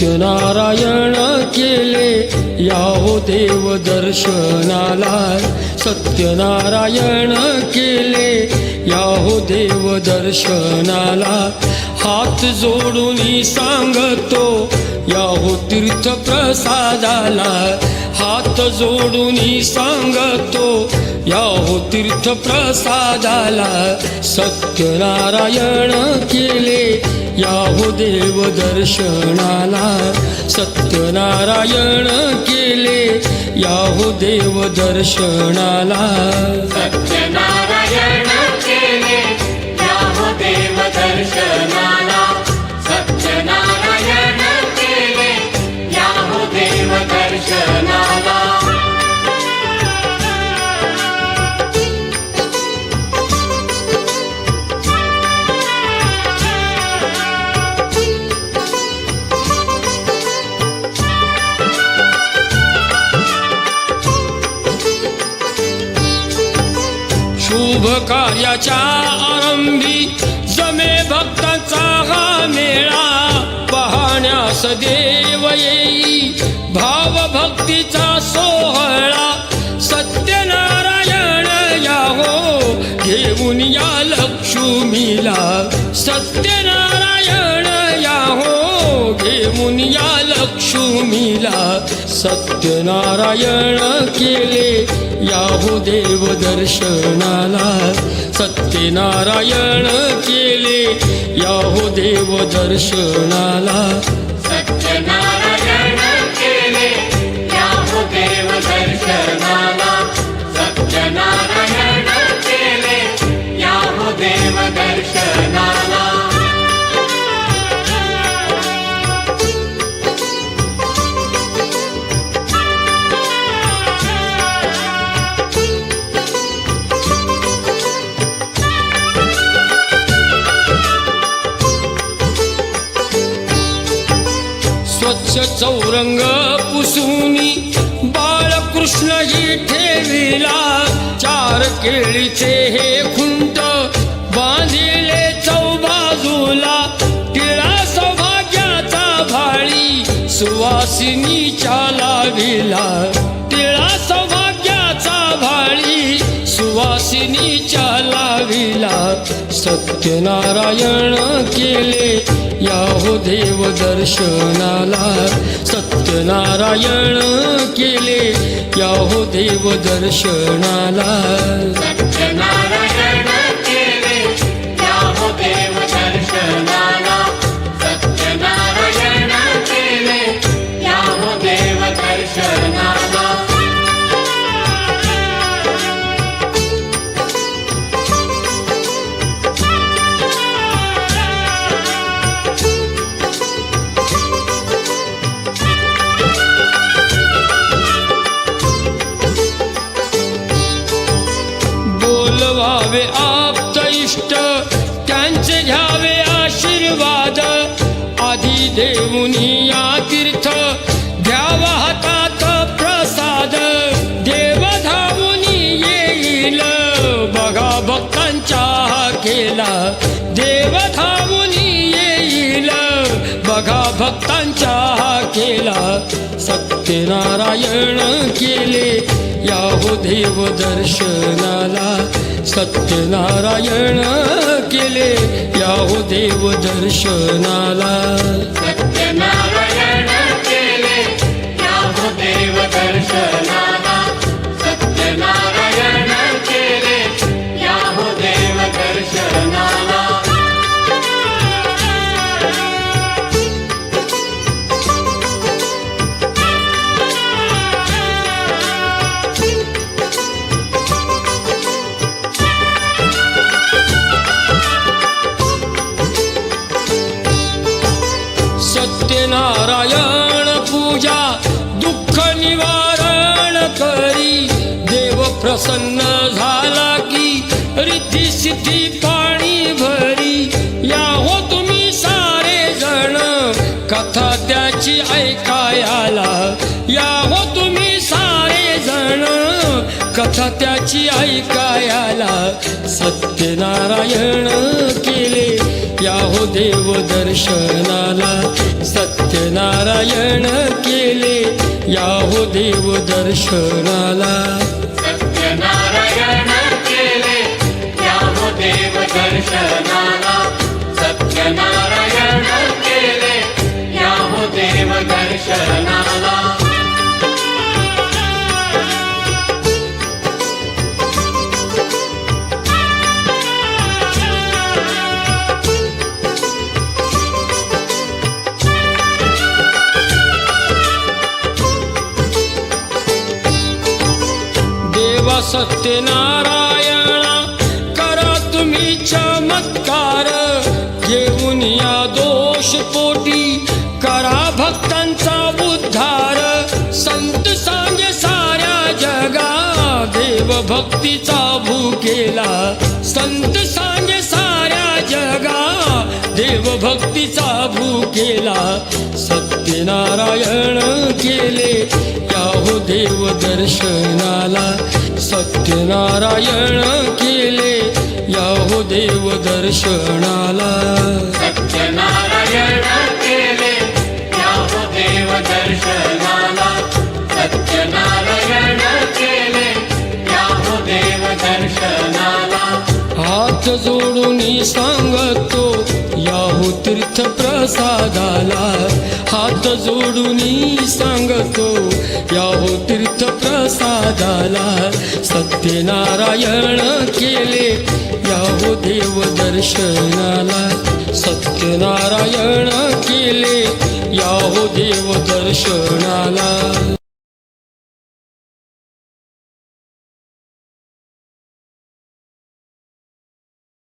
सत्यनारायण केले याहो देव दर्शनाला सत्यनारायण केले याहो देव दर्शनाला हात जोडून सांगतो याहो तीर्थ प्रसादाला हात जोडून सांगतो याहो तीर्थ प्रसादाला सत्यनारायण केले याहो देव दर्शनाला सत्यनारायण केले याहो देव दर्शनाला सत्यनारायण केले याहो देव दर्शनाला सत्यनारायण केले याहो देव दर्शनाला शुभ कार्याच्या आरंभी जमे भक्तांचा हा मेळा पाहण्यास देव येई भाव भक्तीचा सोहळा सत्यनारायण याहो घेऊन या लक्ष्मीला सत्यनारायण याहो घेऊन या लक्ष्मीला सत्यनारायण केले याहो देव दर्शनाला सत्यनारायण केले याहो देव दर्शनाला सत्यनारायण केले याहो देव दर्शनाला सत्यनारायण केले याहो देव दर्शनाला स्वच्छ चौरंग पुसूनी बाळकृष्ण ही ठेविला चार केळीचे हे खुंट बांधिले चौबाजूला टिळा सौभाग्याचा भाळी सुवासिनीच्या लाविला टिळा सौभाग्याचा भाळी सुवासिनीच्या लाविला सत्यनारायण केले याहो देव दर्शनाला सत्यनारायण केले याहो देव दर्शनाला सत्यनारायण केले याहो देव दर्शनाला सत्यनारायण केले याहो देव दर्शनाला बोलवावे आप्त इष्ट त्यांचे घ्यावे आशीर्वाद आधी देऊनी या तीर्थ घ्यावा हातात प्रसाद देव धावूनी येईल बघा भक्तांच्या केला देव धावूनी येईल बघा भक्तांच्या केला सत्यनारायण केले याहो देव दर्शनाला सत्यनारायण केले याहो देव दर्शनाला सत्यनारायण केले याहो देव दर्शनाला सत्यनारायण केले याहो देव दर्शनाला सत्यनारायण पूजा दुःख निवारण करी देव प्रसन्न झाला की रिद्धी सिद्धी पाणी भरी याहो तुम्ही सारे जण कथा त्याची ऐकायला याहो तुम्ही सारे जण कथा त्याची ऐकायला सत्यनारायण केले या हो देव दर्शनाला सत्यनारायण केले या हो देव दर्शनाला सत्यनारायण केले या हो देव दर्शनाला सत्यनारायण केले या हो देव दर्शनाला देवा सत्यनारायणा करा तुम्ही चमत्कार घेऊन या दोष पोटी करा भक्तांचा उद्धार संत सांगे साऱ्या जगा देव भक्तीचा भूकेला संत सांगे साऱ्या जगा देव भक्तीचा भूकेला सत्यनारायण केले या हो देव दर्शनाला सत्यनारायण केले या हो देव दर्शनाला सत्यनारायण केले या हो देव दर्शनाला सत्यनारायण केले या हो देव दर्शनाला हात जोडून सांगतो या हो तीर्थ प्रसादाला हात जोडून सांगतो या हो तीर्थ प्रसादाला सत्यनारायण केले या हो देव दर्शनाला सत्यनारायण केले या हो देव दर्शनाला